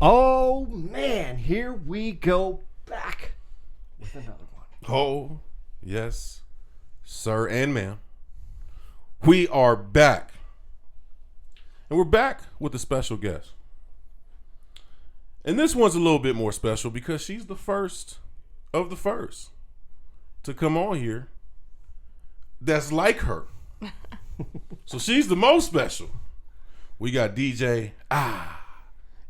Oh man, here we go back with another one. Oh, yes, sir and ma'am. We are back. And we're back with a special guest. And this one's a little bit more special because she's the first of the first to come on here that's like her. So she's the most special. We got DJ AHH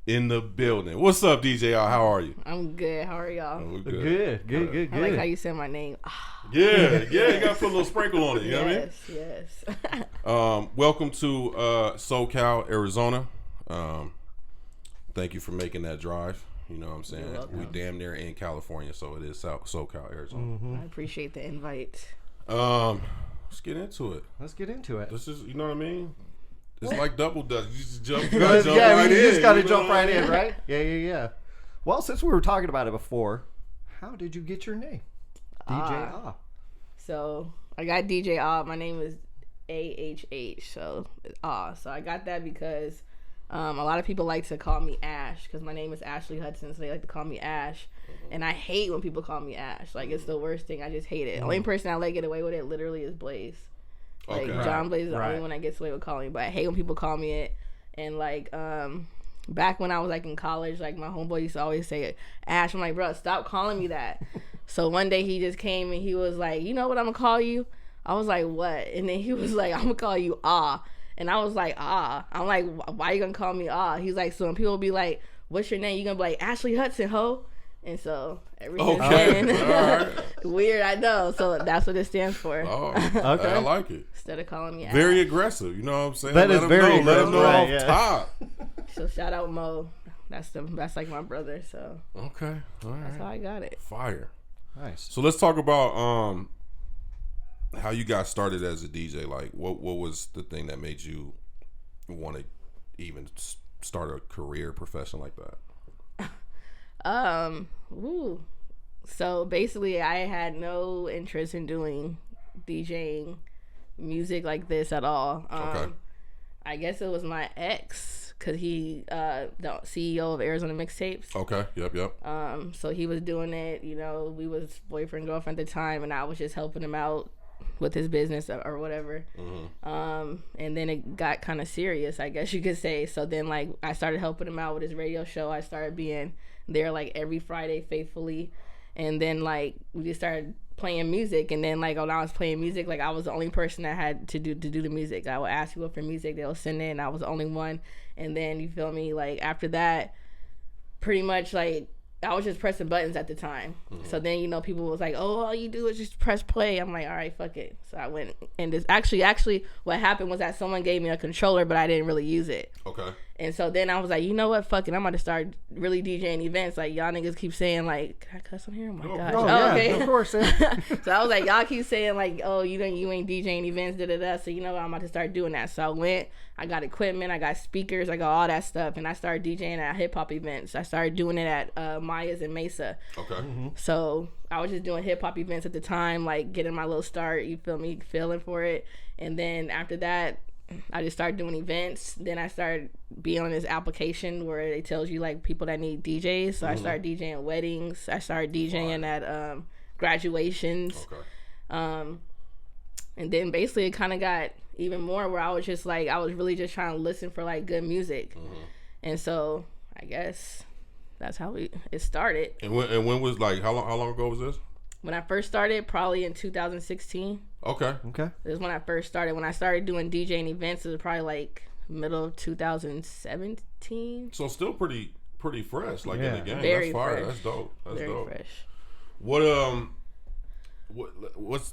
in the building. What's up, DJ AHH? How are you? I'm good. How are y'all? Oh, Good. I like how you said my name. Yeah, you got to put a little sprinkle on it. You know what I mean? Yes. Welcome to SoCal, Arizona. Thank you for making that drive. You know what I'm saying? We damn near in California, so it is SoCal, Arizona. Mm-hmm. I appreciate the invite. Let's get into it. This is, you know what I mean? It's like double dutch. You just jump, you gotta jump right in. You just gotta jump right in, right? Yeah. Well, since we were talking about it before, how did you get your name? DJ AHH. So I got DJ AHH. My name is AHH. So AHH. So I got that because a lot of people like to call me Ash because my name is Ashley Hudson. So they like to call me Ash. And I hate when people call me Ash. Like, it's the worst thing. I just hate it. The only person I let get away with it literally is Blaze. Like, John Blaze is the only one that gets away with calling me. But I hate when people call me it. And, like, back when I was, like, in college, like, my homeboy used to always say, Ash. I'm like, bro, stop calling me that. So one day he just came and he was like, you know what I'm going to call you? I was like, what? And then he was like, I'm going to call you AHH. And I was like, AHH. I'm like, why you going to call me AHH? He's like, so when people be like, what's your name? You going to be like, Ashley Hudson, ho? And so, ever since then, weird, I know. So that's what it stands for. Oh, okay. I like it. Instead of calling me very aggressive, you know what I'm saying? That is very aggressive. Let them know right, off top. So shout out Mo. That's like my brother. So okay, all right. That's how I got it. Fire, nice. So let's talk about how you got started as a DJ. Like, what was the thing that made you want to even start a career profession like that? So basically I had no interest in doing DJing music like this at all. Okay. I guess it was my ex, cause he the CEO of Arizona Mixtapes. Okay. Yep. So he was doing it, you know, we was boyfriend, girlfriend at the time, and I was just helping him out with his business or whatever. Mm-hmm. And then it got kind of serious, I guess you could say. So then, like, I started helping him out with his radio show. I started being there like every Friday faithfully, and then like we just started playing music. And then like when I was playing music, like I was the only person that had to do the music. I would ask people for music, they'll send it, and I was the only one. And then you feel me, like after that, pretty much like I was just pressing buttons at the time. Mm-hmm. So then, you know, people was like, oh, all you do is just press play. I'm like, all right, fuck it. So I went, and this actually what happened was that someone gave me a controller, but I didn't really use it. Okay. And so then I was like, you know what, fuck it, I'm about to start really DJing events. Like, y'all niggas keep saying, like, can I cuss on here? Oh my gosh. Oh, yeah, okay. Of course. So I was like, y'all keep saying, like, oh, you ain't DJing events, da-da-da. So, you know what, I'm about to start doing that. So I went, I got equipment, I got speakers, I got all that stuff, and I started DJing at hip-hop events. I started doing it at Maya's in Mesa. Okay. Mm-hmm. So I was just doing hip-hop events at the time, like, getting my little start, you feel me, feeling for it. And then after that, I just started doing events. Then I started being on this application where it tells you like people that need DJs. So I started DJing weddings. I started DJing at graduations. Okay. And then basically it kind of got even more where I was just like, I was really just trying to listen for like good music. Mm-hmm. And so I guess that's how it started. And when was like, how long ago was this? When I first started, probably in 2016. Okay. This is when I first started. When I started doing DJing events, it was probably like middle of 2017. So still pretty fresh, like in the game. Very That's fire. Fresh. That's dope. That's very dope. Fresh.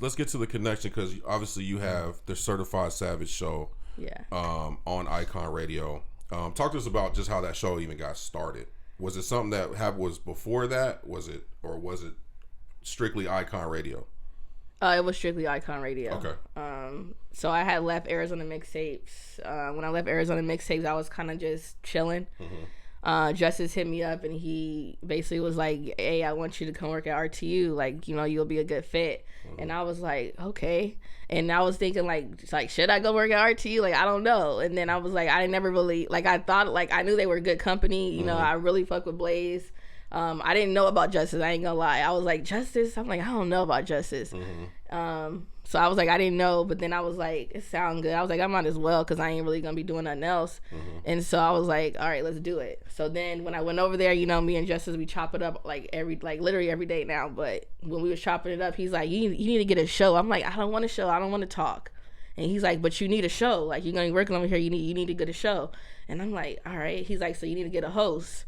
Let's get to the connection, because obviously you have the Certified Savage show. Yeah. On Icon Radio. Talk to us about just how that show even got started. Was it something that was before that? Was it strictly Icon Radio? It was strictly Icon Radio. Okay. So I had left Arizona Mixtapes. When I left Arizona Mixtapes, I was kind of just chilling. Justice hit me up and he basically was like, hey, I want you to come work at RTU. Like, you know, you'll be a good fit. And I was like, okay. And I was thinking like, should I go work at RTU? Like, I don't know. And then I was like, I never really, like, I thought, like, I knew they were a good company. You know, I really fuck with Blaze. I didn't know about Justice. I ain't gonna lie. I was like, Justice? I'm like, I don't know about Justice. So I was like, I didn't know, but then I was like, it sounds good. I was like, I might as well because I ain't really gonna be doing nothing else. And so I was like, all right, let's do it. So then when I went over there, you know, me and Justice, we chop it up like literally every day now. But when we was chopping it up, he's like, you need to get a show. I'm like, I don't want a show. I don't want to talk. And he's like, but you need a show. Like, you're gonna be working over here. You need to get a show. And I'm like, all right. He's like, so you need to get a host.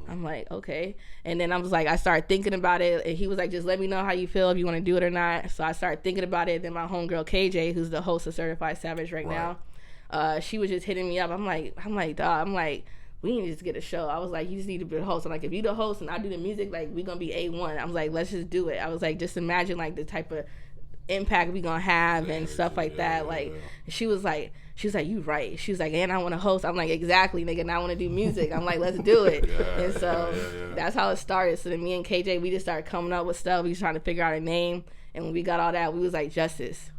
I'm like, okay. And then I was like, I started thinking about it. And he was like, just let me know how you feel, if you want to do it or not. So I started thinking about it. Then my homegirl, KJ, who's the host of Certified Savage right now, she was just hitting me up. I'm like, dog, we need to just get a show. I was like, you just need to be the host. I'm like, if you the host and I do the music, like, we going to be A1. I was like, let's just do it. I was like, just imagine, like, the type of impact we going to have and stuff like that. Like, she was like, you right. She was like, and I want to host. I'm like, exactly, nigga, and I want to do music. I'm like, let's do it. And so that's how it started. So then me and KJ, we just started coming up with stuff. We was trying to figure out a name. And when we got all that, we was like, Justice,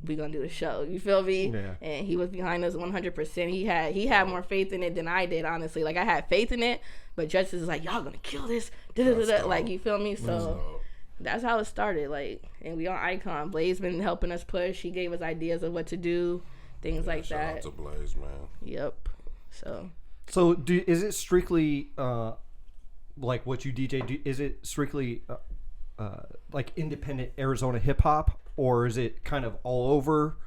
we gonna do the show. You feel me? Yeah. And he was behind us 100%. He had more faith in it than I did, honestly. Like, I had faith in it, but Justice is like, y'all gonna kill this. Like, you feel me? So that's how it started. Like, and we on Icon. Blaze been helping us push. He gave us ideas of what to do. Things like shout that. Out to Blaze, man. Yep. So is it strictly like what you DJ? Is it strictly like independent Arizona hip hop, or is it kind of all over?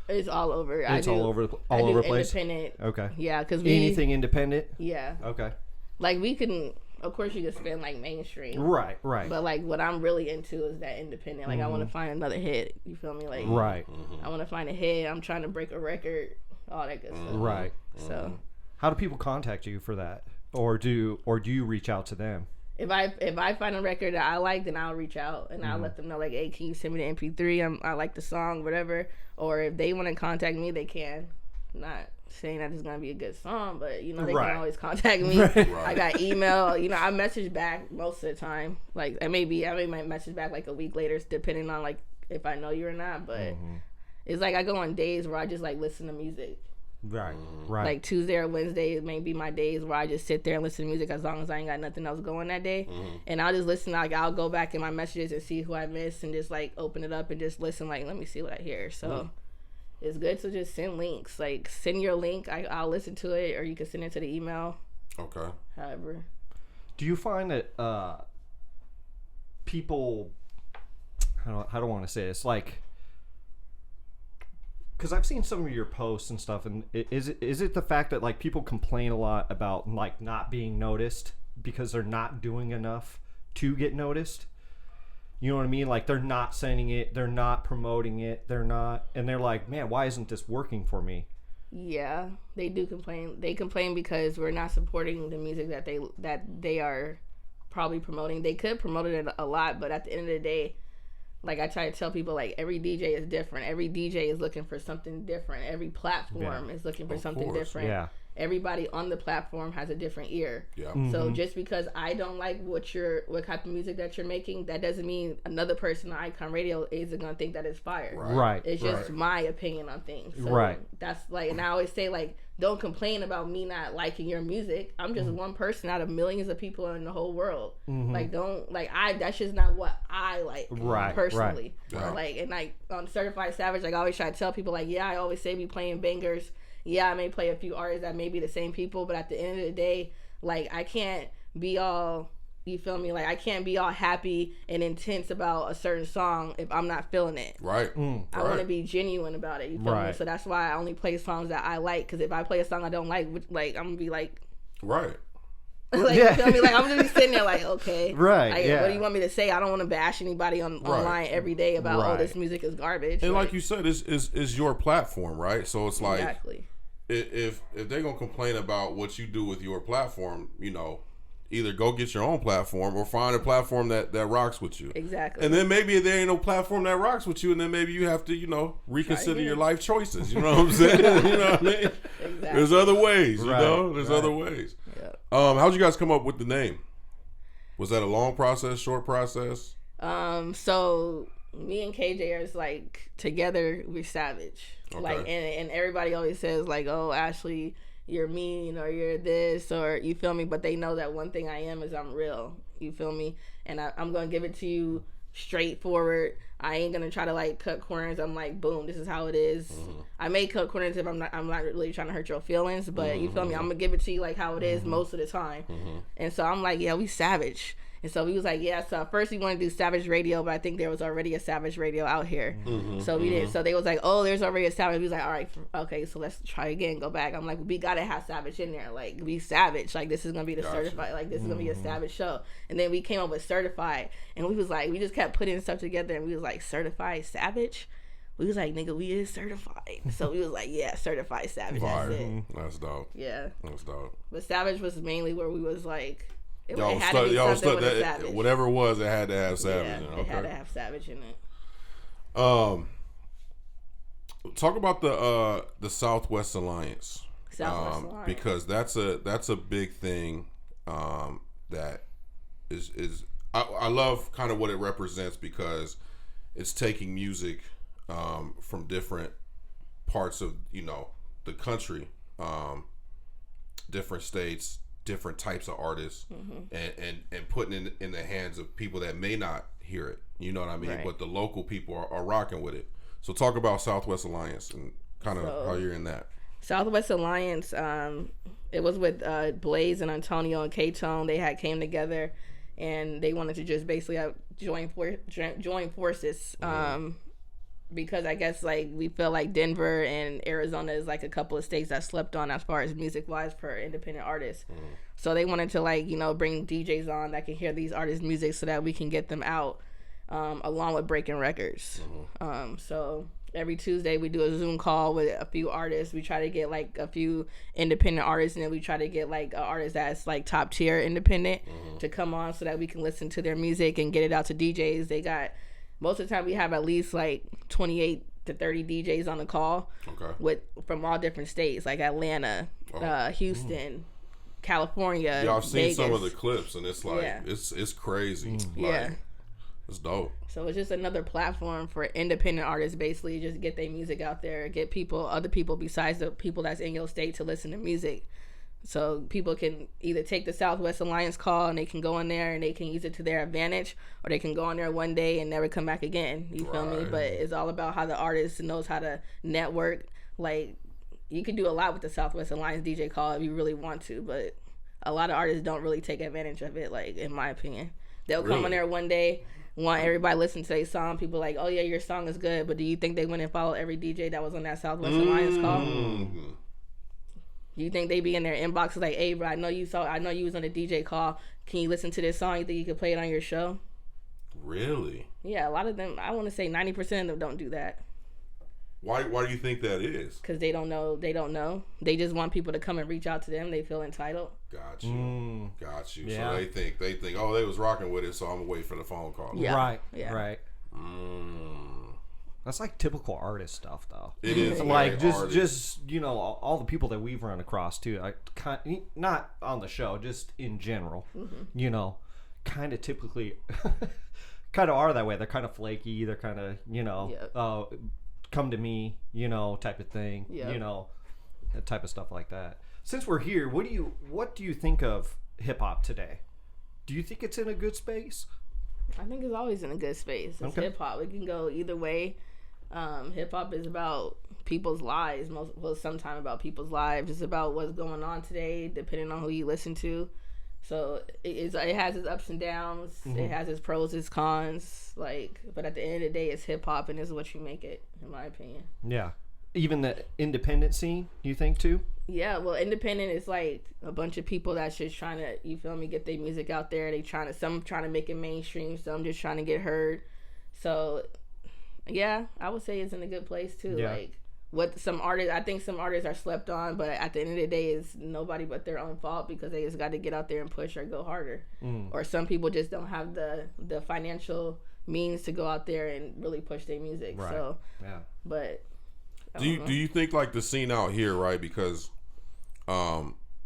It's all over. It's all over the place. Independent. Okay. Yeah, because anything independent. Yeah. Okay. Like, we can. Of course, you can spend like mainstream. Right. But like, what I'm really into is that independent. Like, I want to find another hit. You feel me? Like, right. I want to find a hit. I'm trying to break a record. All that good stuff. Right. So, how do people contact you for that, or do you reach out to them? If I find a record that I like, then I'll reach out and I'll let them know, like, hey, can you send me the MP3? I like the song, whatever. Or if they want to contact me, they can. Not saying that it's gonna be a good song, but you know, they can always contact me. I got email. You know, I message back most of the time. Like, I may message back like a week later, depending on like if I know you or not. But it's like I go on days where I just like listen to music. Right. Like Tuesday or Wednesday may be my days where I just sit there and listen to music as long as I ain't got nothing else going that day. And I'll just listen. Like, I'll go back in my messages and see who I missed and just like open it up and just listen. Like, let me see what I hear. So. It's good to just send links. Like, send your link. I'll listen to it, or you can send it to the email. Okay. However. Do you find that people, how do I want to say this? Like, because I've seen some of your posts and stuff, and is it the fact that like people complain a lot about like not being noticed because they're not doing enough to get noticed? You know what I mean? Like, they're not sending it, they're not promoting it, and they're like, man, why isn't this working for me? Yeah, they do complain. They complain because we're not supporting the music that they are probably promoting. They could promote it a lot, but at the end of the day, like, I try to tell people, like, every DJ is different. Every DJ is looking for something different. Every platform is looking for something different. Yeah. Everybody on the platform has a different ear. Yeah. So just because I don't like what type of music that you're making, that doesn't mean another person on Icon Radio isn't gonna think that it's fire. Right. It's just my opinion on things. So that's like, and I always say, like, don't complain about me not liking your music. I'm just one person out of millions of people in the whole world. Like, don't, like, that's just not what I like personally. Like, and like on Certified Savage, like, I always try to tell people, like, yeah, I always say we playing bangers. Yeah, I may play a few artists that may be the same people, but at the end of the day, like, I can't be all, you feel me? Like, I can't be all happy and intense about a certain song if I'm not feeling it. Right. I want to be genuine about it. You feel me? So that's why I only play songs that I like. Because if I play a song I don't like, I'm gonna be like, right. Like, you feel me? Like, I'm gonna be sitting there like, okay, right? Like, what do you want me to say? I don't want to bash anybody online every day about oh, this music is garbage. And like you said, it's your platform, right? So it's like, exactly. If they're gonna complain about what you do with your platform, you know, either go get your own platform or find a platform that rocks with you. Exactly. And then maybe there ain't no platform that rocks with you, and then maybe you have to, you know, reconsider your life choices. You know what I'm saying? You know what I mean? There's other ways, you Right, know. There's right. other ways. Yeah. How'd you guys come up with the name? Was that a long process, short process? So me and KJ are like together. We're savage. Okay. Like, and everybody always says like, "Oh, Ashley, you're mean," or "You're this," or you feel me. But they know that one thing I am is I'm real. You feel me? And I'm gonna give it to you straightforward. I ain't gonna try to like cut corners. I'm like, boom, this is how it is. Mm-hmm. I may cut corners if I'm not really trying to hurt your feelings, but you feel me? I'm gonna give it to you like how it is most of the time. And so I'm like, yeah, we savage. And so we was like, yeah. So at first we wanted to do Savage Radio, but I think there was already a Savage Radio out here. So we did. So they was like, oh, there's already a Savage. We was like, all right, okay, so let's try again. Go back. I'm like, we gotta have Savage in there. Like, we savage. Like, this is gonna be the certified. Like, this is gonna be a Savage show. And then we came up with Certified, and we was like, we just kept putting stuff together, and we was like, Certified Savage. We was like, nigga, we is certified. So we was like, yeah, Certified Savage. Fire. That's it. That's dope. Yeah. That's dope. But Savage was mainly where we was like. Y'all stuck that whatever it was, it had to have Savage in it. It had to have Savage in it. Talk about the Southwest Alliance. Southwest Alliance. Because that's a big thing that is I love kind of what it represents, because it's taking music from different parts of, you know, the country, different states, different types of artists, and putting it in the hands of people that may not hear it, you know what I mean? Right. But the local people are rocking with it. So talk about Southwest Alliance and kind of how you're in that. Southwest Alliance, it was with Blaze and Antonio and K-Tone. They had came together, and they wanted to just basically join forces. Because I guess like we feel like Denver and Arizona is like a couple of states that slept on as far as music wise for independent artists. So they wanted to like, you know, bring DJs on that can hear these artists' music so that we can get them out, along with breaking records. So every Tuesday we do a Zoom call with a few artists. We try to get like a few independent artists, and then we try to get like an artist that's like top tier independent to come on so that we can listen to their music and get it out to DJs. They got, most of the time we have at least like 28 to 30 DJs on the call, from all different states, like Atlanta, Houston, California. Yeah, I've seen Vegas. some of the clips, and it's like it's crazy. Like, it's dope. So it's just another platform for independent artists, basically, just get their music out there, get other people besides the people that's in your state to listen to music. So people can either take the Southwest Alliance call and they can go in there and they can use it to their advantage, or they can go in there one day and never come back again. You feel me? But it's all about how the artist knows how to network. Like, you can do a lot with the Southwest Alliance DJ call if you really want to, but a lot of artists don't really take advantage of it, like, in my opinion. They'll come in there one day, want everybody to listen to their song. People like, oh yeah, your song is good, but do you think they went and followed every DJ that was on that Southwest Alliance call? You think they be in their inboxes like, hey bro, I know you was on a DJ call. Can you listen to this song? You think you could play it on your show? Really? Yeah, a lot of them, I want to say 90% of them don't do that. Why do you think that is? Because they don't know. They just want people to come and reach out to them. They feel entitled. Got you. Yeah. So they think, oh, they was rocking with it, so I'm gonna wait for the phone call. Yeah. Right. Yeah. Right. That's like typical artist stuff, though. It is like very just you know, all the people that we've run across too. Not on the show, just in general. You know, kind of typically, kind of are that way. They're kind of flaky. They're kind of, you know, come to me, you know, type of thing. You know, that type of stuff like that. Since we're here, what do you think of hip hop today? Do you think it's in a good space? I think it's always in a good space. It's hip hop. It can go either way. Hip hop is about people's lives. Sometimes about people's lives. It's about what's going on today, depending on who you listen to. So it has its ups and downs. It has its pros, its cons. Like, but at the end of the day, it's hip hop, and it's what you make it, in my opinion. Yeah. Even the independent scene, you think too? Yeah, well, independent is like a bunch of people that's just trying to, you feel me, get their music out there. Some trying to make it mainstream, some just trying to get heard. So, yeah, I would say it's in a good place too. Yeah. Like, I think some artists are slept on, but at the end of the day, it's nobody but their own fault, because they just got to get out there and push or go harder. Or some people just don't have the financial means to go out there and really push their music. Right. So, yeah. But do you think like the scene out here, right? Because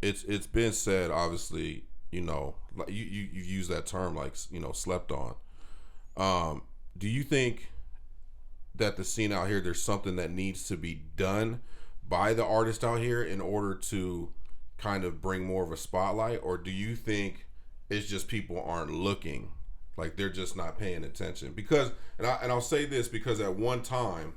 It's been said, obviously, like you use that term, like, slept on. Do you think that the scene out here, there's something that needs to be done by the artist out here in order to kind of bring more of a spotlight, or do you think it's just people aren't looking, like they're just not paying attention? Because, and I'll say this, because at one time,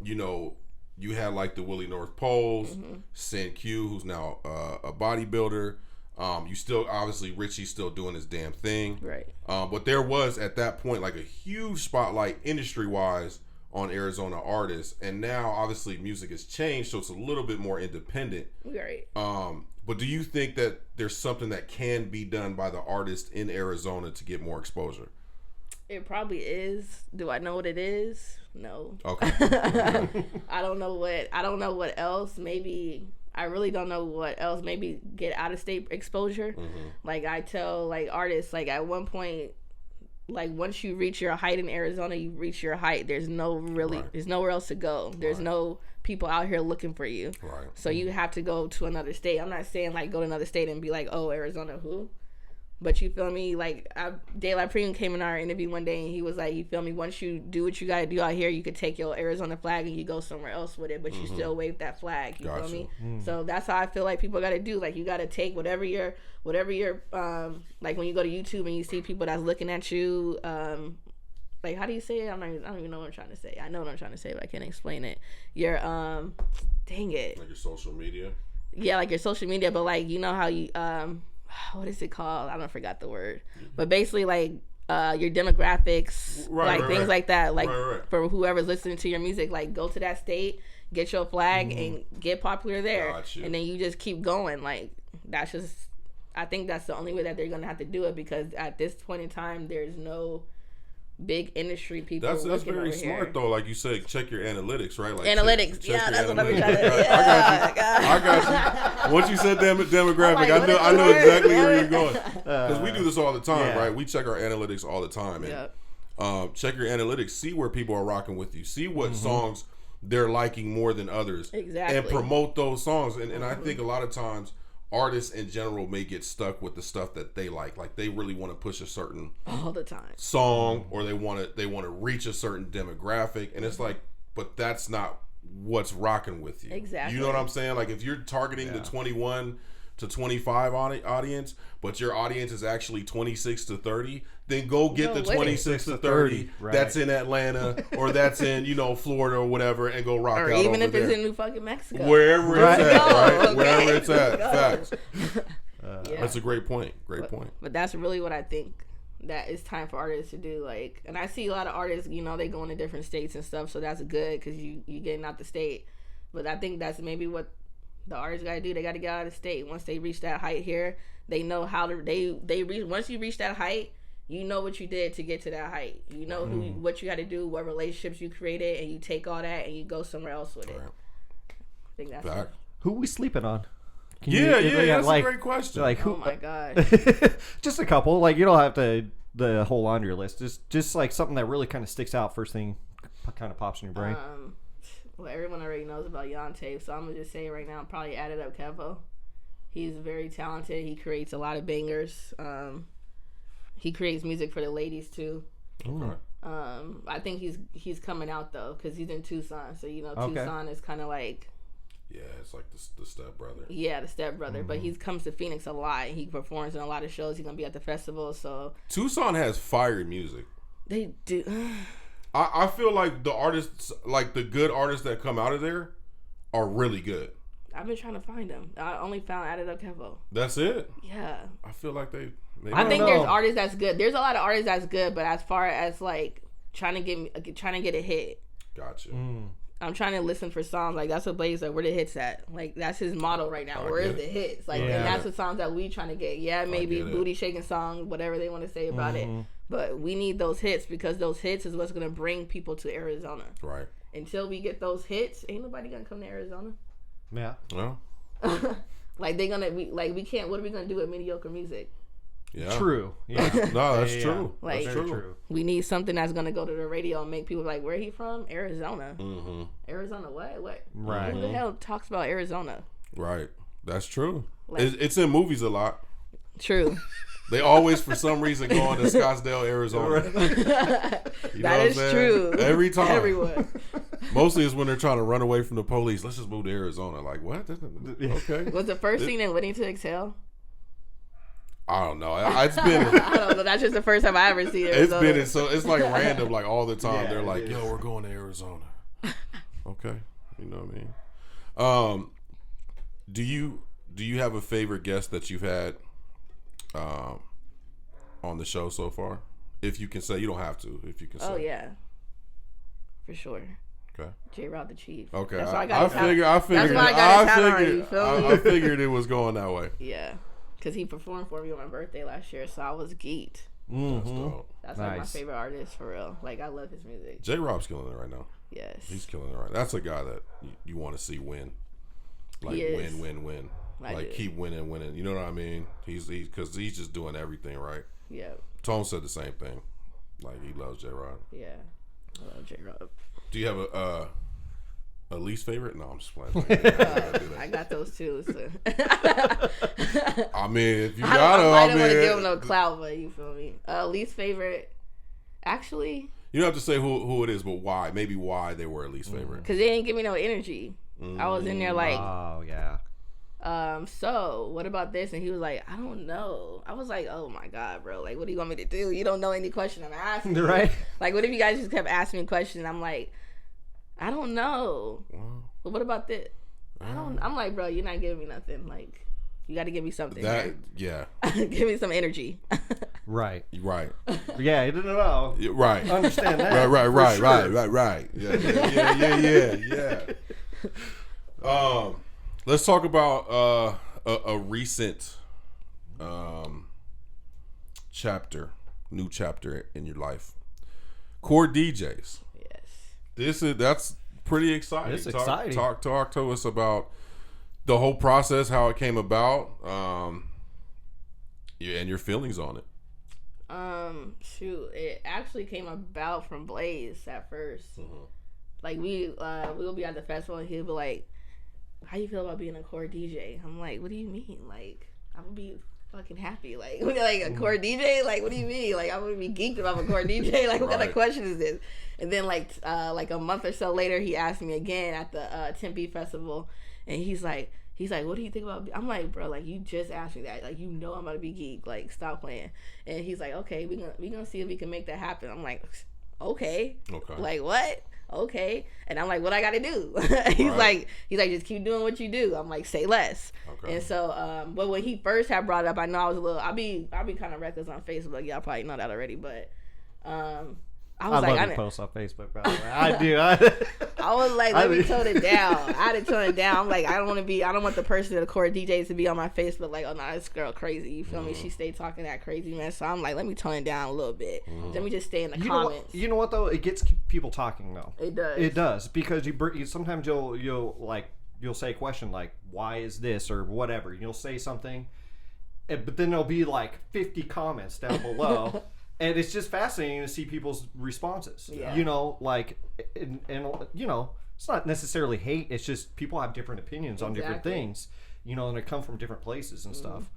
you had like the Willie North Poles, Sin Q, who's now a bodybuilder. You still, obviously, Richie's still doing his damn thing. Right. But there was, at that point, like a huge spotlight industry-wise on Arizona artists. And now, obviously, music has changed, so it's a little bit more independent. Right. But do you think that there's something that can be done by the artist in Arizona to get more exposure? It probably is. Do I know what it is? No. Okay. I don't know what else. Maybe I really don't know what else. Maybe get out of state exposure. Like I tell like artists, like at one point, like once you reach your height in Arizona, you reach your height. There's there's nowhere else to go. There's no people out here looking for you. Right. So you have to go to another state. I'm not saying like go to another state and be like, oh, Arizona who? But you feel me? Like, De La Prima came in our interview one day and he was like, you feel me? Once you do what you got to do out here, you could take your Arizona flag and you go somewhere else with it, but you still wave that flag. You feel me? So that's how I feel like people got to do. Like, you got to take whatever you're, like when you go to YouTube and you see people that's looking at you, like, how do you say it? I don't even know what I'm trying to say. I know what I'm trying to say, but I can't explain it. Your, dang it. Like your social media? Yeah, like your social media, but like, you know how you, what is it called? I don't forgot the word. But basically, like your demographics, things like that. Like for whoever's listening to your music, like go to that state, get your flag, and get popular there. And then you just keep going. Like that's just, I think that's the only way that they're gonna have to do it, because at this point in time, there's no big industry people. That's very smart though. Like you said, check your analytics, right? Like analytics. Check that's what I'm analytics. trying to. I got you. Once you said demographic, like, I know exactly where you're going. Because we do this all the time, right? We check our analytics all the time, and check your analytics. See where people are rocking with you. See what songs they're liking more than others, and promote those songs. And I think a lot of times, artists in general may get stuck with the stuff that they like they really want to push a certain all the time song, or they want to reach a certain demographic, and it's like, but that's not what's rocking with you. Exactly. You know what I'm saying? Like if you're targeting the 21 to 25 audience, but your audience is actually 26 to 30, then go get the 26 to 30 that's in Atlanta or that's in, Florida or whatever, and go rock or out even over if there. it's in New fucking Mexico. Wherever it's at, right? Okay. Wherever it's at. Facts. Yeah. That's a great point. Point. But that's really what I think that it's time for artists to do. Like, and I see a lot of artists, they go into different states and stuff, so that's good because you getting out the state. But I think that's maybe what the artists got to do. They got to get out of the state. Once they reach that height here, they know how to. They reach. Once you reach that height, you know what you did to get to that height. You know what you got to do, what relationships you created, and you take all that and you go some else with it. Right. I think that's it. Who we sleeping on? That's a great question. Like, who, oh my god, just a couple. Like, you don't have to the whole laundry list. Just like something that really kind of sticks out. First thing, kind of pops in your brain. Well, everyone already knows about Untitled, so I'm gonna just say it right now. Probably added up Kevo. He's very talented. He creates a lot of bangers. He creates music for the ladies too. Okay. I think he's coming out though, because he's in Tucson. So Tucson is kind of like. Yeah, it's like the stepbrother. Yeah, the stepbrother. But he comes to Phoenix a lot. He performs in a lot of shows. He's gonna be at the festival. So Tucson has fire music. They do. I feel like the artists, like the good artists that come out of there, are really good. I've been trying to find them. I only found Added Up Kevo. That's it. Yeah. I feel like they. I think there's artists that's good. There's a lot of artists that's good, but as far as like trying to get a hit. Gotcha. I'm trying to listen for songs. Like, that's what Blaze like, where the hits at? Like, that's his motto right now. Where is the hits? Like, and that's the songs that we trying to get. Yeah, maybe booty shaking song, whatever they want to say about it. But we need those hits, because those hits is what's going to bring people to Arizona. Right. Until we get those hits, ain't nobody going to come to Arizona. Yeah. Well. Like, we can't, what are we going to do with mediocre music? Yeah. True. Yeah. No, that's true. Like, that's true. We need something that's gonna go to the radio and make people like, where he from? Arizona. Mm-hmm. Arizona what? Right. Who the hell talks about Arizona? Right. That's true. Like, It's in movies a lot. True. They always, for some reason, go into Scottsdale, Arizona. That is true. Every time. Everyone. Mostly it's when they're trying to run away from the police. Let's just move to Arizona. Like, what? Okay. Was the first scene in Waiting to Exhale? I don't know. It's been. I don't know. That's just the first time I ever seen it. It's been. So it's like random. Like all the time, Yeah, they're like, "Yo, we're going to Arizona." Okay, you know what I mean. Do you have a favorite guest that you've had on the show so far? If you can say, you don't have to. If you can say. Oh yeah, for sure. Okay. J-Rod the Chief. Okay. That's why I figured. That's why I got his hat on. You feel me? I figured it was going that way. Yeah, because he performed for me on my birthday last year, so I was geeked. That's dope. That's like my favorite artist for real. Like I love his music. J-Rob's killing it right now. Yes. He's killing it right. That's a guy that you want to see win. Like win. Like keep winning. You know what I mean? He's because he's just doing everything right. Yeah. Tone said the same thing. Like he loves J-Rod. Yeah. I love J-Rod. Do you have a least favorite? No, I'm just playing. I got those too. So. I mean, if you I got don't them, want to give him no clout, but you feel me? Least favorite, actually. You don't have to say who it is, but why? Maybe why they were a least favorite. Because they didn't give me no energy. I was in there like, oh yeah. So what about this? And he was like, I don't know. I was like, oh my god, bro, like what do you want me to do? You don't know any question I'm asking. Right. Like what if you guys just kept asking me questions? I'm like, I don't know. But what about this? I'm like, bro, you're not giving me nothing. Like you got to give me something. Yeah. Give me some energy. Right. Yeah, you didn't know. Right. Understand that. Right. Yeah. Let's talk about a recent new chapter in your life. Core DJs. Yes. That's pretty exciting. It's exciting. Talk to us about the whole process, how it came about, and your feelings on it. Shoot, it actually came about from Blaze at first. Mm-hmm. Like we'll be at the festival and he'll be like, how you feel about being a core DJ? I'm like, what do you mean? Like, I would be fucking happy. Like a core DJ? Like, what do you mean? Like, I would be geeked if I'm a core DJ. Like, what kind of question is this? And then like a month or so later, he asked me again at the Tempe festival, and he's like, what do you think about? I'm like, bro, like you just asked me that. Like, you know I'm gonna be geek. Like, stop playing. And he's like, okay, we gonna see if we can make that happen. I'm like, okay. Like what? Okay. And I'm like, what I gotta do? He's like, just keep doing what you do. I'm like, say less. Okay. And so, but when he first had brought it up, I know I was a little, I'll be kind of reckless on Facebook. Y'all probably know that already, but I was like, love to post on Facebook, by the way. I do. I was like, let me tone it down. I had to tone it down. I'm like, I don't want the person of the core DJs to be on my Facebook like, oh no, this girl crazy. You feel me? She stayed talking that crazy mess. So I'm like, let me tone it down a little bit. Let me just stay in the comments. You know what though? It gets people talking though. It does because sometimes you'll say a question like, why is this or whatever. You'll say something, but then there'll be like 50 comments down below. And it's just fascinating to see people's responses. Yeah. You know, like, and you know, it's not necessarily hate. It's just people have different opinions on different things, you know, and they come from different places and stuff.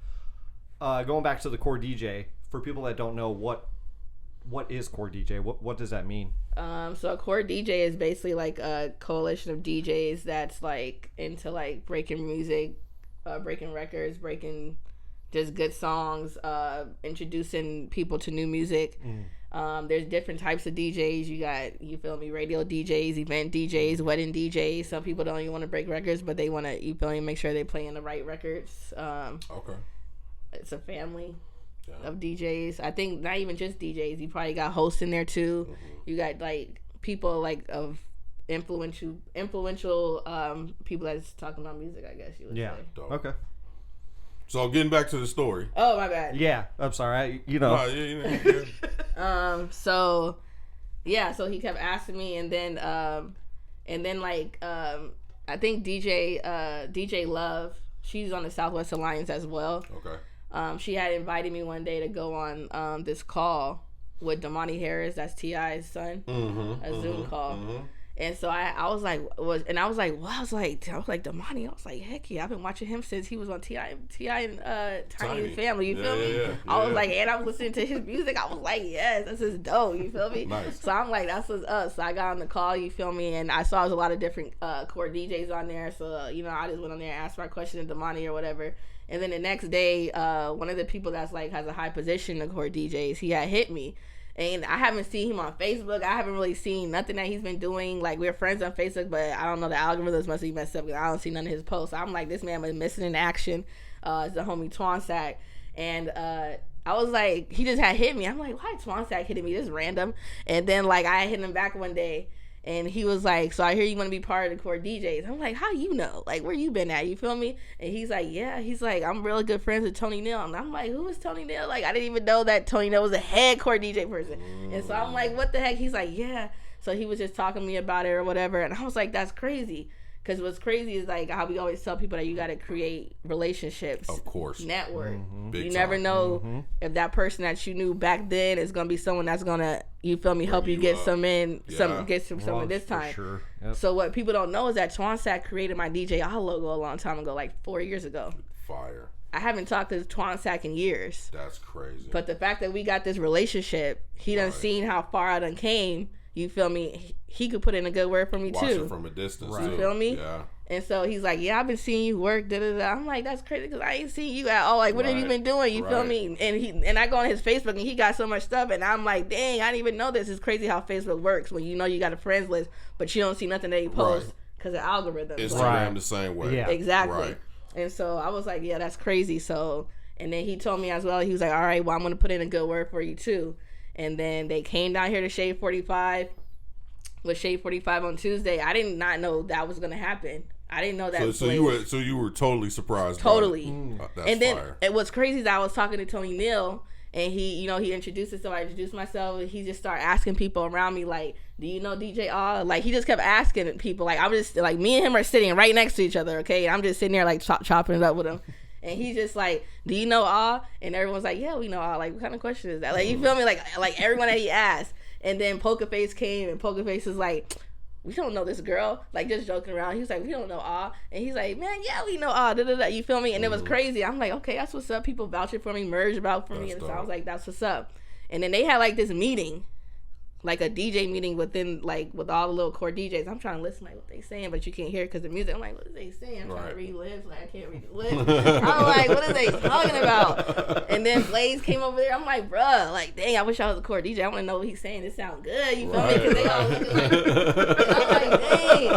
Going back to the core DJ, for people that don't know, what is core DJ? What does that mean? So a core DJ is basically like a coalition of DJs that's like into like breaking music, breaking records, breaking just good songs, introducing people to new music. There's different types of DJs. You got, you feel me, radio DJs, event DJs, wedding DJs. Some people don't even want to break records, but they want to, you feel me, make sure they're playing the right records. Okay. It's a family of DJs. I think not even just DJs. You probably got hosts in there too. You got like people like of influential people that's talking about music, I guess you would say. Dope. Okay. So getting back to the story. Oh, my bad. Yeah, I'm sorry. So he kept asking me, and then like I think DJ Love, she's on the Southwest Alliance as well. Okay. She had invited me one day to go on this call with Damani Harris, that's T.I.'s son, a Zoom call. And so I was like, Damani. I was like, heck yeah, I've been watching him since he was on T.I. and Tiny Family. You feel me? Yeah. I was like, and I was listening to his music. I was like, yes, this is dope. You feel me? Nice. So I'm like, that's what's up. So I got on the call. You feel me? And I saw there was a lot of different core DJs on there. So I just went on there and asked my question to Damani or whatever. And then the next day, one of the people that's like has a high position in core DJs, he had hit me. And I haven't seen him on Facebook. I haven't really seen nothing that he's been doing. Like, we're friends on Facebook, but I don't know, the algorithms must be messed up because I don't see none of his posts. I'm like, this man was missing in action. It's the homie Twansack. And I was like, he just had hit me. I'm like, why Twansack hitting me? This is random. And then, like, I hit him back one day. And he was like, so I hear you want to be part of the core DJs. I'm like, how you know? Like, where you been at? You feel me? And he's like, yeah. He's like, I'm really good friends with Tony Neal. And I'm like, who is Tony Neal? Like, I didn't even know that Tony Neal was a head core DJ person. And so I'm like, what the heck? He's like, yeah. So he was just talking to me about it or whatever. And I was like, that's crazy. Because what's crazy is like how we always tell people that you got to create relationships. Of course. Network. Big You time. never know if that person that you knew back then is going to be someone that's going to, you feel me, help you get some in, get some this time. Sure. Yep. So what people don't know is that Twansack created my DJ AHH logo a long time ago, like 4 years ago. Fire. I haven't talked to Twansack in years. That's crazy. But the fact that we got this relationship, he done seen how far I done came. You feel me? He could put in a good word for me Watch too. it from a distance. You feel me? Yeah. And so he's like, yeah, I've been seeing you work. Da, da, da. I'm like, that's crazy because I ain't seen you at all. Like, what have you been doing? You feel me? And I go on his Facebook and he got so much stuff. And I'm like, dang, I didn't even know this. It's crazy how Facebook works when you know you got a friends list, but you don't see nothing that he posts because of algorithms. Instagram the same way. Yeah. Exactly. Right. And so I was like, yeah, that's crazy. So, and then he told me as well, he was like, all right, well, I'm going to put in a good word for you too. And then they came down here to Shade 45 with Shade 45 on Tuesday. I did not know that was going to happen. I didn't know that. So you were totally surprised. Totally. That's and then fire. what's crazy is I was talking to Tony Neal and he introduced himself. I introduced myself. And he just started asking people around me like, do you know DJ AHH? Like he just kept asking people. Like I'm just like me and him are sitting right next to each other. Okay, and I'm just sitting there like chopping it up with him. And he's just like, do you know AHH? And everyone's like, yeah, we know AHH. Like what kind of question is that? Like you feel me? Like everyone that he asked. And then Poker Face came and Poker Face was like, we don't know this girl, like just joking around. He was like, we don't know AHH. And he's like, man, yeah, we know AHH. Da, da, da. You feel me? And it was crazy. I'm like, okay, that's what's up. People vouching for me, merge about for me. And so I was like, that's what's up. And then they had like this meeting, like a DJ meeting within, like with all the little core DJs. I'm trying to listen like what they saying, but you can't hear it because the music. I'm like, what are they saying? I'm trying to read lips. Like I can't read the lips. I'm like, what are they talking about? And then Blaze came over there. I'm like, bruh, like, dang, I wish I was a core DJ. I want to know what he's saying. It sounds good. You feel me? Because they all looking like, I'm like, dang.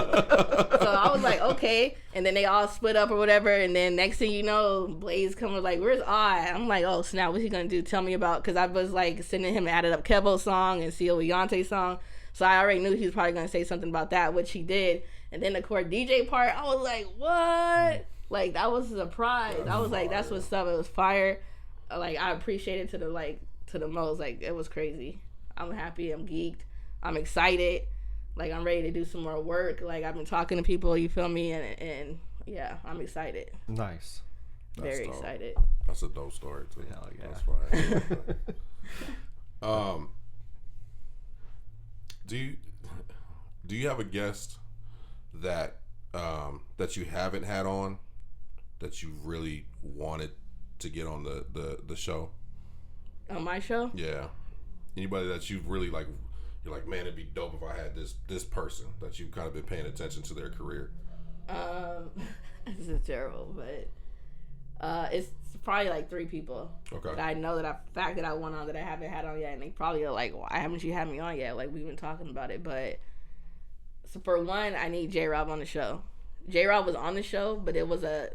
So I was like, okay. And then they all split up or whatever. And then next thing you know, Blaze comes like, where's I? I'm like, oh, snap. What's he going to do? Tell me about, because I was like sending him Added Up Kevo's song and Seal Beyonce song. So I already knew he was probably going to say something about that, which he did. And then the core DJ part, I was like, what? Like, that was a surprise. I was like, that's what's up. It was fire. Like, I appreciate it to the most. Like, it was crazy. I'm happy. I'm geeked. I'm excited. Like, I'm ready to do some more work. Like, I've been talking to people, you feel me? And yeah, I'm excited. Nice. Very excited. That's a dope story, too. Hell yeah. That's fine. Do you have a guest that that you haven't had on that you really wanted to get on the show? On my show? Yeah. Anybody that you've really like, you're like, man, it'd be dope if I had this person that you've kind of been paying attention to their career. This is terrible, but it's probably like 3 people. Okay. That I know that fact that I want on that I haven't had on yet, and they probably are like, why haven't you had me on yet? Like we've been talking about it, but so for one, I need J-Rob on the show. J-Rob was on the show, but it was a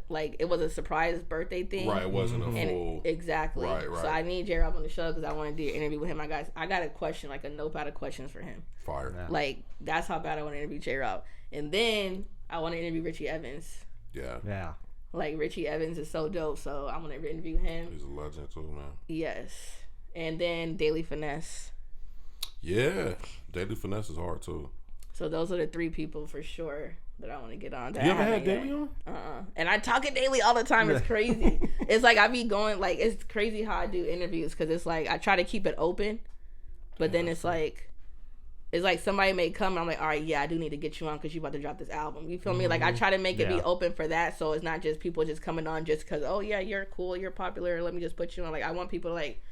surprise birthday thing. Right, it wasn't a full. Exactly. Right. So I need J-Rob on the show because I want to do an interview with him. I got a question, like a notepad of questions for him. Fire. Yeah. Like that's how bad I want to interview J-Rob, and then I want to interview Richie Evans. Yeah. Yeah. Like Richie Evans is so dope, so I'm gonna interview him. He's a legend too, man. Yes, and then Daily Finesse. Yeah, Daily Finesse is hard too. So those are the 3 people for sure that I want to get on. You ever had Daily on? And I talk to Daily all the time. It's crazy. It's like I be going like it's crazy how I do interviews because it's like I try to keep it open, but then it's like it's like somebody may come and I'm like, all right, yeah, I do need to get you on because you about to drop this album. You feel me? Like I try to make it be open for that, so it's not just people just coming on just because, oh yeah, you're cool, you're popular, let me just put you on. Like I want people to like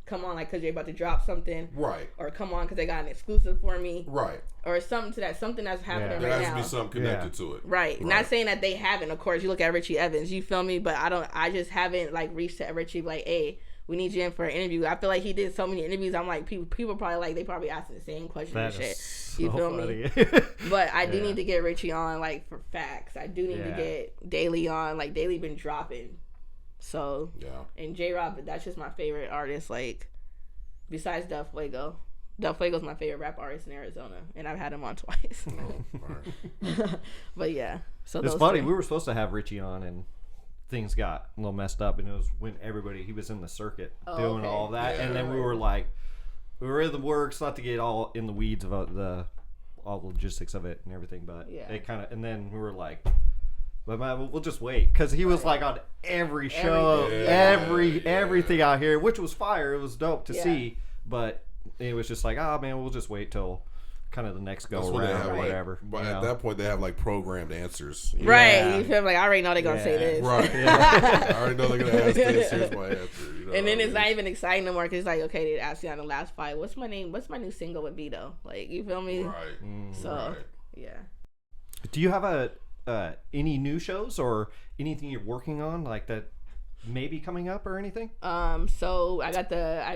come on like because you're about to drop something, right? Or come on because they got an exclusive for me, right? Or something that's happening right now. There has to be something connected to it, right? Not saying that they haven't. Of course, you look at Richie Evans, you feel me? But I just haven't like reached to Richie like, hey, we need you in for an interview. I feel like he did so many interviews. I'm like, people probably like, they probably asking the same question and shit. You feel me? But I do need to get Richie on, like, for facts. I do need to get Daily on. Like, Daily been dropping. So, and J-Rob, that's just my favorite artist, like, besides Del Fuego. Del Fuego's my favorite rap artist in Arizona, and I've had him on twice. But, yeah. So it's funny. We were supposed to have Richie on, and things got a little messed up, and it was when he was in the circuit doing all that, and then we were like, we were in the works, not to get all in the weeds about all the logistics of it and everything, but it kind of, and then we were like, but man, we'll just wait, because he was like on every show, everything out here, which was fire. It was dope to see, but it was just like, oh man, we'll just wait till kind of the next go around or whatever. But at that point, they have like programmed answers. You feel like I already know they're gonna say this. Right. I already know they're gonna ask this. Here's my answer. You know, and then it's not even exciting no more because it's like, okay, they asked you on the last fight, what's my name? What's my new single with Vito? Like, you feel me? Right. So yeah. Do you have any new shows or anything you're working on like that? Maybe coming up or anything? So I got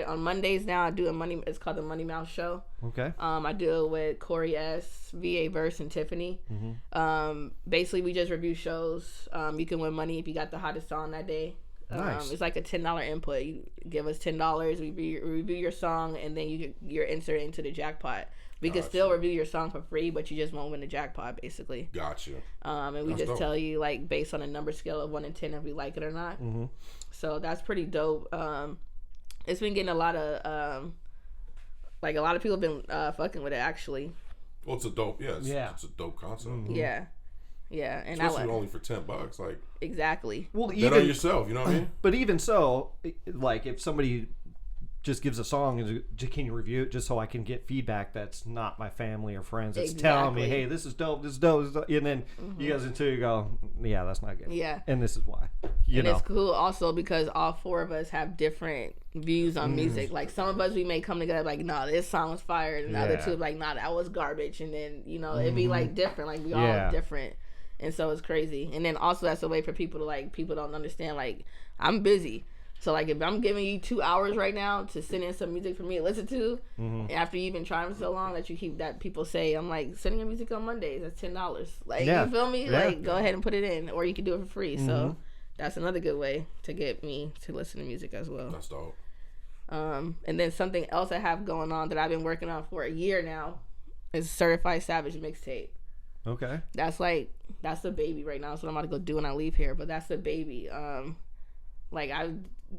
on Mondays now I do it's called the Money Mouse Show. Okay. I do it with Corey S, VA Verse, and Tiffany. Basically we just review shows. You can win money if you got the hottest song that day. Nice. It's like a $10 input. You give us $10, we review your song, and then you're inserted into the jackpot. We can still review your song for free, but you just won't win the jackpot, basically. Gotcha. And we just tell you, like, based on a number scale of 1 to 10 if we like it or not. So that's pretty dope. It's been getting a lot of, like, a lot of people have been fucking with it, actually. Well, it's a dope, it's a dope concept. Yeah. And especially only for $10, like exactly. Well, bet on yourself, you know what I mean? But even so, like if somebody just gives a song and can you review it just so I can get feedback that's not my family or friends that's telling me, hey, this is dope, and then you guys into you go, yeah, that's not good. Yeah. And this is why. You know. It's cool also because all 4 of us have different views on music. Like some of us we may come together like, nah, this song was fire, and the other two like, nah, that was garbage, and then it'd be like different. Like we all different. And so it's crazy. And then also that's a way for people to like, people don't understand, like, I'm busy. So like if I'm giving you 2 hours right now to send in some music for me to listen to, after you've been trying for so long that you keep that people say, I'm like, sending your music on Mondays, that's $10. Like you feel me? Like go ahead and put it in, or you can do it for free. So that's another good way to get me to listen to music as well. That's dope. And then something else I have going on that I've been working on for a year now is Certified Savage Mixtape. Okay. That's the baby right now. That's what I'm about to go do when I leave here. But that's the baby.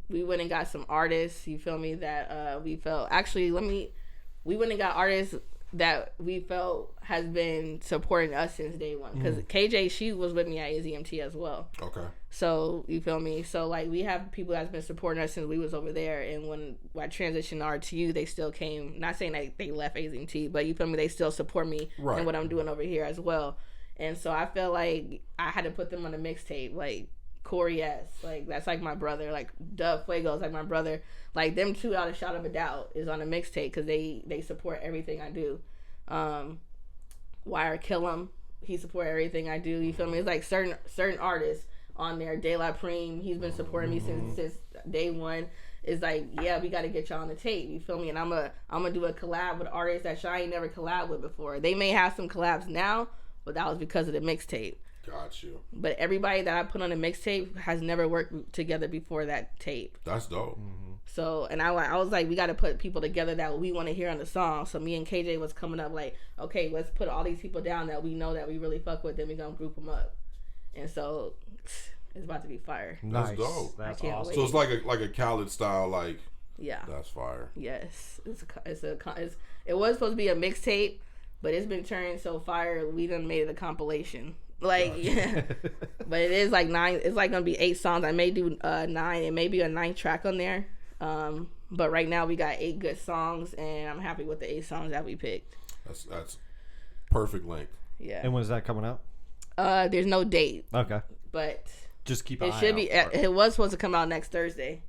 We went and got some artists, you feel me, that we felt, actually, we went and got artists that we felt has been supporting us since day one. Because KJ, she was with me at AZMT as well. Okay. So, you feel me? So, like, we have people that's been supporting us since we was over there. And when I transitioned to RTU, they still came, not saying that they left AZMT, but you feel me, they still support me in what I'm doing over here as well. And so I felt like I had to put them on the mixtape, like, Corey S, like that's like my brother, like Del Fuego is like my brother, like them two out of shot of a doubt is on a mixtape because they support everything I do. Wire Killam, he support everything I do, you feel me? It's like certain artists on there. De La Prime, he's been supporting me since day one. It's like, yeah, we got to get y'all on the tape, you feel me? And I'm gonna do a collab with artists that I ain't never collab with before. They may have some collabs now, but that was because of the mixtape. Got you. But everybody that I put on a mixtape has never worked together before that tape. That's dope. So, and I was like, we got to put people together that we want to hear on the song. So me and KJ was coming up like, okay, let's put all these people down that we know that we really fuck with, then we're going to group them up. And so it's about to be fire. Nice. That's dope. That's awesome. Wait. So it's like a Khaled style, like, yeah. That's fire. Yes. It was supposed to be a mixtape, but it's been turned so fire, we done made it a compilation. Like, yeah. But it is like 9, it's like gonna be 8 songs. I may do 9, it may be a 9th track on there. But right now we got 8 good songs, and I'm happy with the 8 songs that we picked. That's perfect length. Yeah. And when is that coming out? There's no date. Okay. But just keep an it eye should out be. for it. It was supposed to come out next Thursday,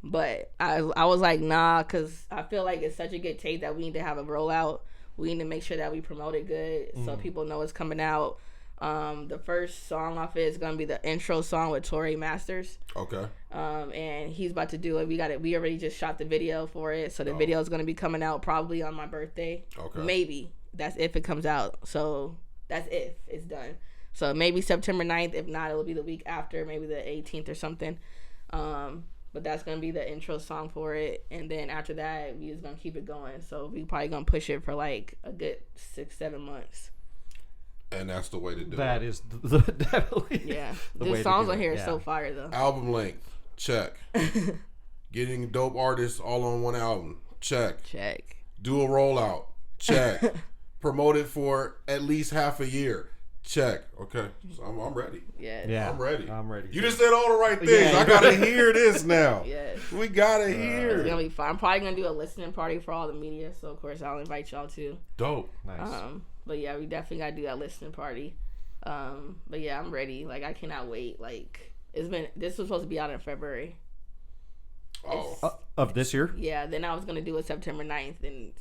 but I was like, nah, because I feel like it's such a good tape that we need to have a rollout. We need to make sure that we promote it good so people know it's coming out. The first song off it is gonna be the intro song with Torrey Masters. Okay. And he's about to do it. We already just shot the video for it, so the video is gonna be coming out probably on my birthday. Okay. Maybe that's if it comes out. So that's if it's done. So maybe September 9th. If not, it'll be the week after, maybe the 18th or something. But that's gonna be the intro song for it, and then after that, we just gonna keep it going. So we probably gonna push it for like a good 6-7 months. And that's the way to do it. That is definitely. Yeah, the the way to songs do on it, here are yeah. so fire though. Album length, check. Getting dope artists all on one album, check. Check. Do a rollout, check. Promote it for at least half a year, check. Okay, so I'm ready. Yes. Yeah. I'm ready. I'm ready. You just said all the right things. Yeah. I gotta hear this now. Yes. We gotta It's hear. gonna be fun. I'm probably gonna do a listening party for all the media, so of course I'll invite y'all too. Dope. Nice. But yeah, we definitely gotta do that listening party. But yeah, I'm ready. Like I cannot wait. Like this was supposed to be out in February. Oh, Of this year? Yeah, then I was gonna do it September 9th, and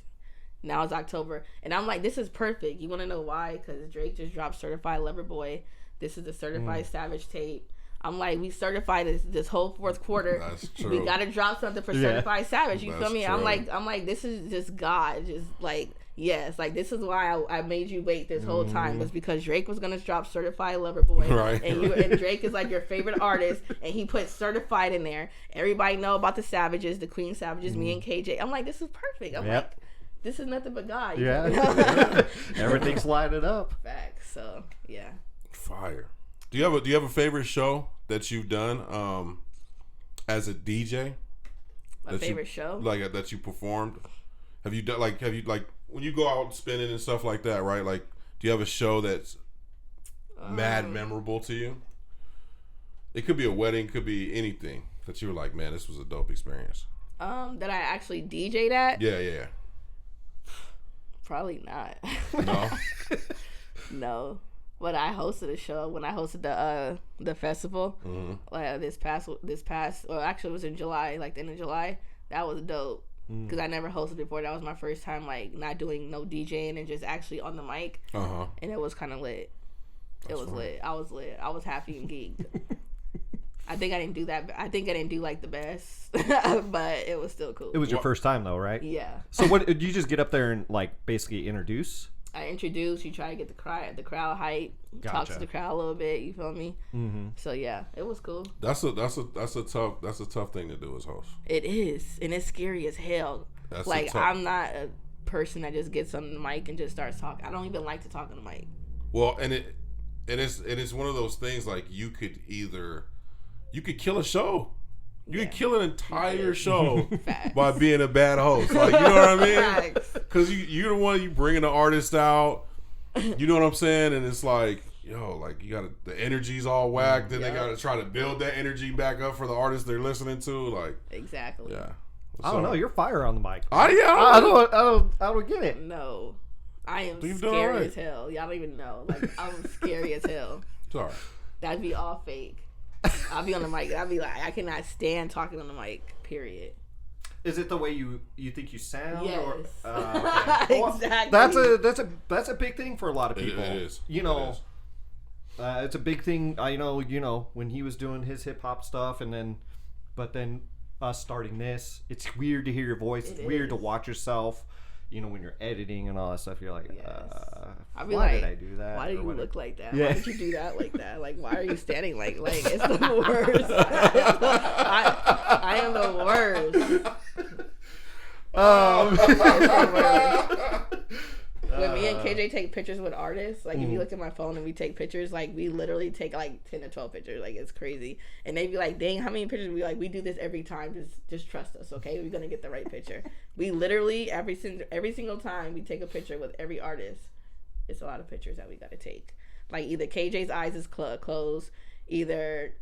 now it's October. And I'm like, this is perfect. You wanna know why? Because Drake just dropped Certified Lover Boy. This is the Certified Savage tape. I'm like, we certified this whole fourth quarter. That's true. We gotta drop something for Yeah. Certified Savage. You That's feel me? true. I'm like, this is just God. Just like, yes, like this is why I made you wait this whole time, was because Drake was gonna drop Certified Lover Boy, Right. and Drake is like your favorite artist, and he put Certified in there. Everybody know about the Savages, the Queen Savages, me and KJ. I'm like, this is perfect. I'm Yep. like, this is nothing but God. you Yeah. know? Everything's lighted up. Facts. So yeah. fire. Do you have a favorite show that you've done as a DJ? My favorite show. Like that you performed? Have you done like when you go out spinning and stuff like that, right? Like, do you have a show that's mad memorable to you? It could be a wedding, could be anything that you were like, man, this was a dope experience. That I actually DJ'd at? Yeah. Probably not. No. No. But I hosted a show when I hosted the festival. Like this past, well, actually it was in July, like the end of July. That was dope because I never hosted before. That was my first time, like not doing no DJing and just actually on the mic. And it was kind of lit. It was lit. I was lit. I was happy and geeked. I think I didn't do that. I think I didn't do like the best, but it was still cool. It was your first time though, right? Yeah. So what did you just get up there and like basically introduce? I introduced. You try to get the crowd hype, talk Gotcha. to the crowd a little bit. You feel me? So yeah, it was cool. That's a tough thing to do as host. It is, and it's scary as hell. That's like a tough- I'm not a person that just gets on the mic and just starts talking. I don't even like to talk on the mic. Well, and it's one of those things like you could kill a show. You could kill an entire show Facts. by being a bad host. Like, you know what I mean? Facts. Because you're the one, you bringing the artist out. You know what I'm saying? And it's like, yo, like you got the energy's all whacked. Then they got to try to build that energy back up for the artist they're listening to. Like, Exactly. yeah. I don't know. You're fire on the mic. I don't get it. No, I am You've done scary alright. as hell. Y'all don't even know. Like I'm scary as hell. It's all right. That'd be all fake. I'll be on the mic. I'll be like, I cannot stand talking on the mic. Period. Is it the way you think you sound? Yes. Or, okay. Well, Exactly. that's a big thing for a lot of people. It is. You know, it's a big thing. I know when he was doing his hip hop stuff, but then us starting this, it's weird to hear your voice. It's weird to watch yourself. You know, when you're editing and all that stuff, you're like, I'll be why like, did I do that? Why do Or you what look like that? Yeah. Why did you do that like that? Like, why are you standing like it's the worst. I am the worst. When me and KJ take pictures with artists, like if you look at my phone and we take pictures, like we literally take like 10 to 12 pictures, like it's crazy. And they be like, dang, how many pictures? We like, we do this every time. Just trust us, okay? We're gonna get the right picture. We literally every single time we take a picture with every artist, it's a lot of pictures that we gotta take. Like either KJ's eyes is closed, either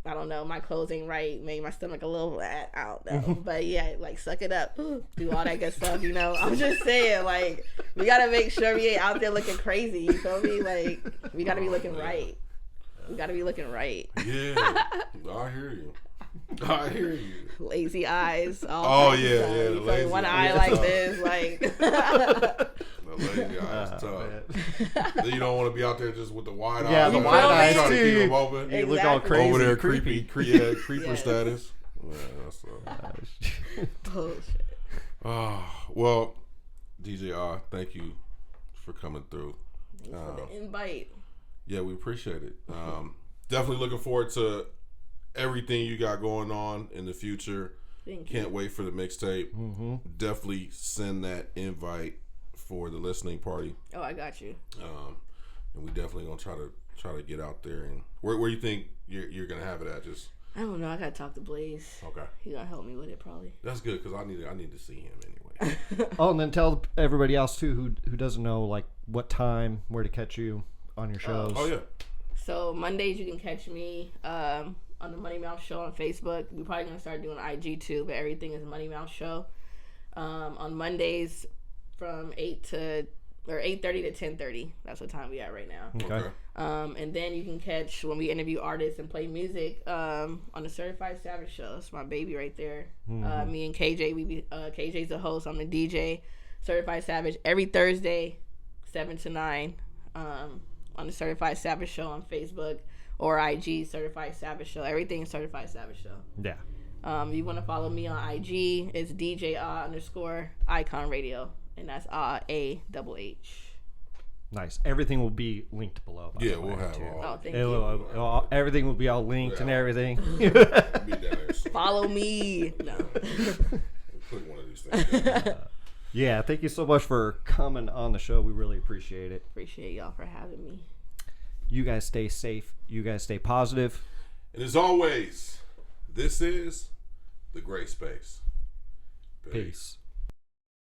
I don't know, my clothes ain't right, made my stomach a little flat, I don't know. But yeah, like suck it up, do all that good stuff, you know. I'm just saying, like, we gotta make sure we ain't out there looking crazy, you feel me? Like, we gotta be looking right. We gotta be looking right. Yeah, I hear you. I hear you. Lazy eyes. Oh yeah, stuff. yeah. You feel me? One eye like this, like. The lazy eyes tough. Then you don't want to be out there just with the wide eyes. Yeah, the wide eyes trying to keep too. them open. You look all Exactly. crazy, Over there, creepy. creeper Yes. status. Yeah, that's Oh shit. well, DJ thank you for coming through. Thanks for the invite. Yeah, we appreciate it. Definitely looking forward to everything you got going on in the future. Thank you. Can't wait for the mixtape. Mm-hmm. Definitely send that invite for the listening party. Oh, I got you. And we definitely gonna try to get out there. And where you think you're gonna have it at? Just I don't know. I gotta talk to Blaze. okay. He gonna help me with it probably. That's good because I need to see him anyway. Oh, and then tell everybody else too who doesn't know, like, what time, where to catch you on your shows. Oh yeah. So Mondays you can catch me on the Money Mouth Show on Facebook. We're probably gonna start doing IG too, but everything is Money Mouth Show. On Mondays from 8:30 to 10:30. That's what time we at right now. Okay. And then you can catch when we interview artists and play music on the Certified Savage Show. That's my baby right there. Me and KJ, KJ's the host. I'm the DJ. Certified Savage every Thursday, 7 to 9, on the Certified Savage Show on Facebook or IG. Certified Savage Show. Everything is Certified Savage Show. Yeah. You want to follow me on IG? It's DJ _Icon Radio, and that's AHH. Nice. Everything will be linked below. By Yeah, the way, we'll have too. all. Oh, thank It you. will, everything will be all linked and everything. Be down there soon. Follow me. No. Put one of these things. Yeah, thank you so much for coming on the show. We really appreciate it. Appreciate y'all for having me. You guys stay safe. You guys stay positive. And as always, this is the Gray Space. Peace.